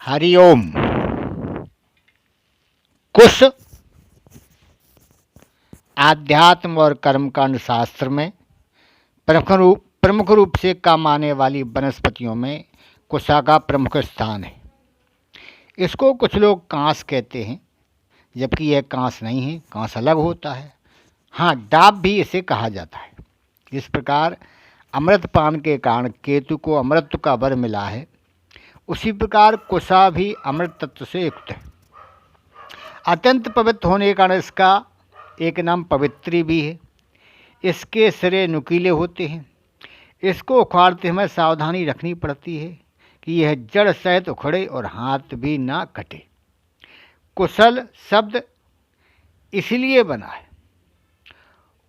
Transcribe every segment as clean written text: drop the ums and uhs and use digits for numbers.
हरिओम। कुश आध्यात्म और कर्मकांड शास्त्र में प्रमुख रूप से काम आने वाली वनस्पतियों में कुशा का प्रमुख स्थान है। इसको कुछ लोग कांस कहते हैं, जबकि यह कांस नहीं है, कांस अलग होता है। हाँ, डाब भी इसे कहा जाता है। जिस प्रकार अमृतपान के कारण केतु को अमृत का वर मिला है, उसी प्रकार कुशा भी अमृत तत्व से युक्त है। अत्यंत पवित्र होने के कारण इसका एक नाम पवित्री भी है। इसके सिरे नुकीले होते हैं। इसको उखाड़ते समय सावधानी रखनी पड़ती है कि यह जड़ सहित उखड़े और हाथ भी ना कटे। कुशल शब्द इसलिए बना है।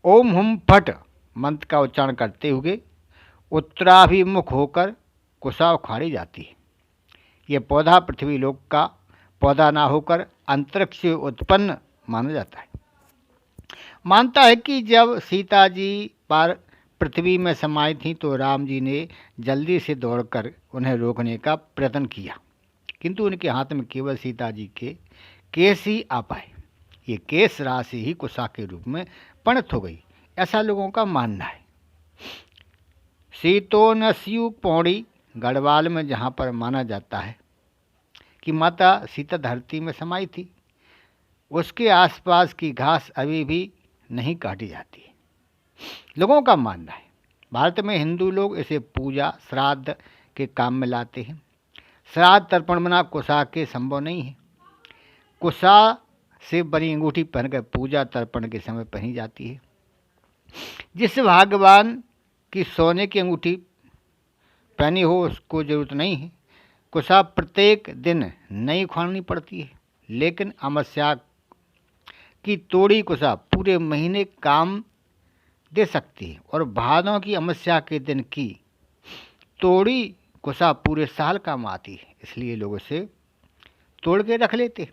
ओम हुम फट मंत्र का उच्चारण करते हुए उत्तराभिमुख होकर कुशा उखाड़ी जाती है। यह पौधा पृथ्वी लोक का पौधा ना होकर अंतरिक्ष से उत्पन्न माना जाता है। मानता है कि जब सीता जी पार पृथ्वी में समाई थीं तो राम जी ने जल्दी से दौड़कर उन्हें रोकने का प्रयत्न किया, किंतु उनके हाथ में केवल सीता जी के केस ही आ पाए। ये केस राशि ही कुशा के रूप में परिणत हो गई, ऐसा लोगों का मानना है। सीतोनस्यु पौड़ी गढ़वाल में, जहाँ पर माना जाता है कि माता सीता धरती में समाई थी, उसके आसपास की घास अभी भी नहीं काटी जाती है, लोगों का मानना है। भारत में हिंदू लोग इसे पूजा श्राद्ध के काम में लाते हैं। श्राद्ध तर्पण बिना कुशा के संभव नहीं है। कुशा से बनी अंगूठी पहनकर पूजा तर्पण के समय पहनी जाती है। जिस भगवान की सोने की अंगूठी पहनी हो उसको जरूरत नहीं है। कुशा प्रत्येक दिन नई उखाड़नी पड़ती है, लेकिन अमावस्या की तोड़ी कुशा पूरे महीने काम दे सकती है और भादों की अमावस्या के दिन की तोड़ी कुशा पूरे साल काम आती है, इसलिए लोग उसे तोड़ के रख लेते।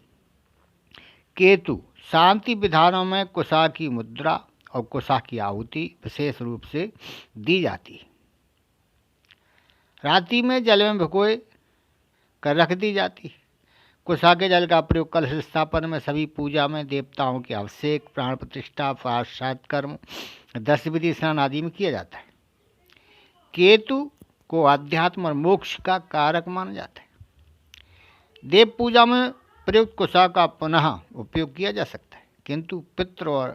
केतु शांति विधानों में कुशा की मुद्रा और कुशा की आहुति विशेष रूप से दी जाती है। रात्रि में जल में भिगोए कर रख दी जाती है। कुशा के जल का प्रयोग कलश स्थापन में, सभी पूजा में, देवताओं के अभिषेक, प्राण प्रतिष्ठा, प्रायश्चित कर्म, 10 विधि स्नान आदि में किया जाता है। केतु को अध्यात्म और मोक्ष का कारक माना जाता है। देव पूजा में प्रयुक्त कुशा का पुनः उपयोग किया जा सकता है, किंतु पितृ और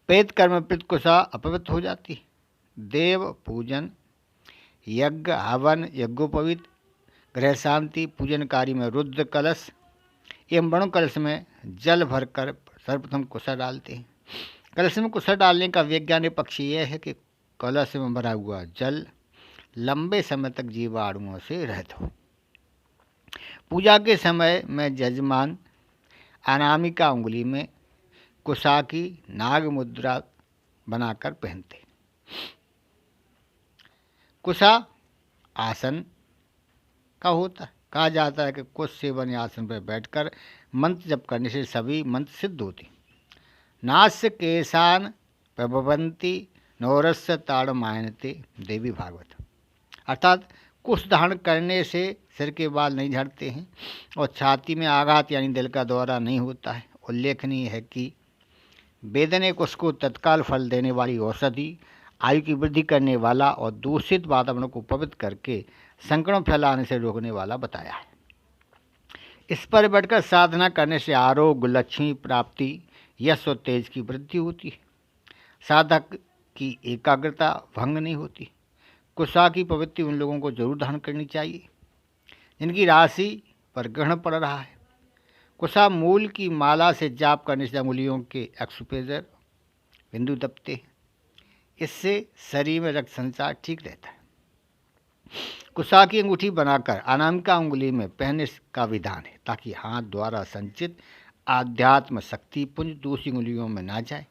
प्रेत कर्म में प्रयुक्त कुशा अपवित्र हो जाती है। देव पूजन, यज्ञ, हवन, यज्ञोपवीत, गृह शांति पूजन कार्य में रुद्र कलश एवं वरुण कलश में जल भरकर सर्वप्रथम कुशा डालते हैं। कलश में कुशा डालने का वैज्ञानिक पक्ष यह है कि कलश में भरा हुआ जल लंबे समय तक जीवाणुओं से रहित हो। पूजा के समय में जजमान अनामिका उंगली में कुशा की नाग मुद्रा बनाकर पहनते। कुशा आसन का होता है। कहा जाता है कि कुश से बने आसन पर बैठकर मंत्र जप करने से सभी मंत्र सिद्ध होते। नास्य केशान प्रभवंती नौरस्य ताड़मायनते देवी भागवत। अर्थात कुश धारण करने से सिर के बाल नहीं झड़ते हैं और छाती में आघात यानी दिल का दौरा नहीं होता है। उल्लेखनीय है कि वेद ने कुश को तत्काल फल देने वाली औषधि, आयु की वृद्धि करने वाला और दूषित वातावरण को पवित्र करके संक्रमण फैलाने से रोकने वाला बताया है। इस पर बैठकर साधना करने से आरोग्य, लक्ष्मी प्राप्ति, यश और तेज की वृद्धि होती है। साधक की एकाग्रता भंग नहीं होती। कुशा की पवित्र उन लोगों को जरूर धारण करनी चाहिए जिनकी राशि पर ग्रहण पड़ रहा है। कुशा मूल की माला से जाप करने से अंगुलियों के एक्सुपेजर बिंदु दबते हैं। इससे शरीर में रक्त संचार ठीक रहता है। कुशा की अंगूठी बनाकर अनामिका उंगली में पहनने का विधान है, ताकि हाथ द्वारा संचित आध्यात्म शक्ति पुंज दूसरी उंगलियों में ना जाए,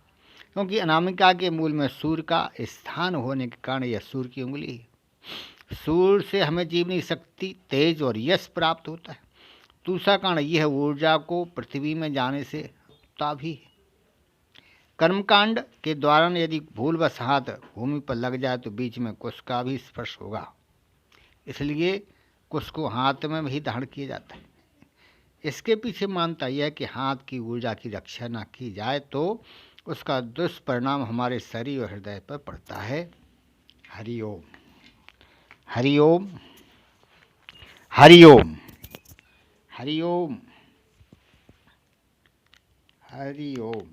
क्योंकि अनामिका के मूल में सूर्य का स्थान होने के कारण यह सूर्य की उंगली है। सूर्य से हमें जीवनी शक्ति, तेज और यश प्राप्त होता है। दूसरा कारण यह ऊर्जा को पृथ्वी में जाने से रोकता भी है। कर्मकांड के दौरान यदि भूलवश हाथ भूमि पर लग जाए तो बीच में कुश का भी स्पर्श होगा, इसलिए कुश को हाथ में ही धारण किया जाता है। इसके पीछे मानता यह है कि हाथ की ऊर्जा की रक्षा न की जाए तो उसका दुष्परिणाम हमारे शरीर और हृदय पर पड़ता है। हरिओम हरिओम हरिओम हरिओम हरिओम।